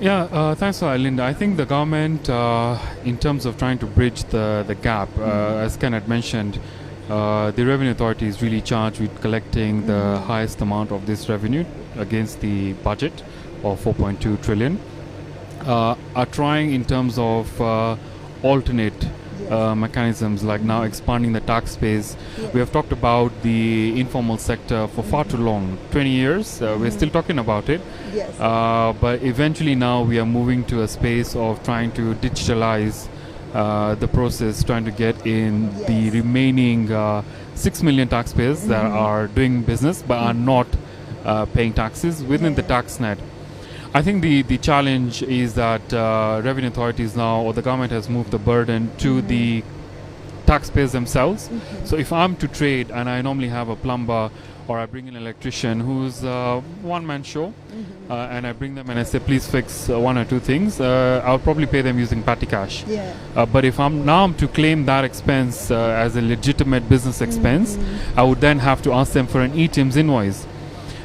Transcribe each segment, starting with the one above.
Yeah, thanks for that, Linda. I think the government, in terms of trying to bridge the gap, as Ken had mentioned, the Revenue Authority is really charged with collecting the highest amount of this revenue against the budget of 4.2 trillion. Are trying in terms of alternate mechanisms, like now expanding the tax base. We have talked about the informal sector for far too long, 20 years. We're still talking about it. Yes. But eventually now we are moving to a space of trying to digitalize the process, trying to get in the remaining 6 million taxpayers that are doing business but are not paying taxes within the tax net. I think the challenge is that revenue authorities now, or the government has moved the burden to the taxpayers themselves. So if I'm to trade and I normally have a plumber or I bring an electrician who's one-man show, and I bring them and I say, please fix one or two things, I'll probably pay them using petty cash. But if I'm to claim that expense as a legitimate business expense, I would then have to ask them for an ETIMS invoice.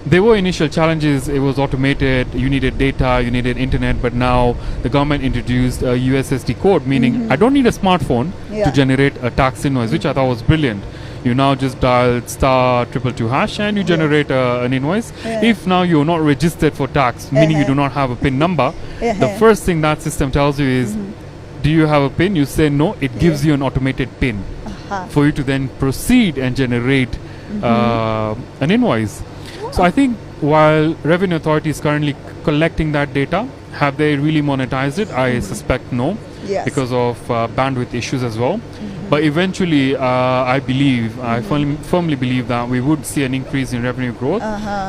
There were initial challenges. It was automated, you needed data, you needed internet, but now the government introduced a USSD code, meaning I don't need a smartphone to generate a tax invoice, which I thought was brilliant. You now just dial *222# and you generate an invoice. If now you're not registered for tax, meaning you do not have a PIN number, the first thing that system tells you is, do you have a PIN? You say no, it gives you an automated PIN for you to then proceed and generate an invoice. So I think while Revenue Authority is currently collecting that data, have they really monetized it? I suspect no, because of bandwidth issues as well. But eventually, I firmly believe that we would see an increase in revenue growth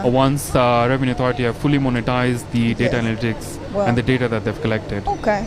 once Revenue Authority have fully monetized the data analytics and the data that they've collected. Okay.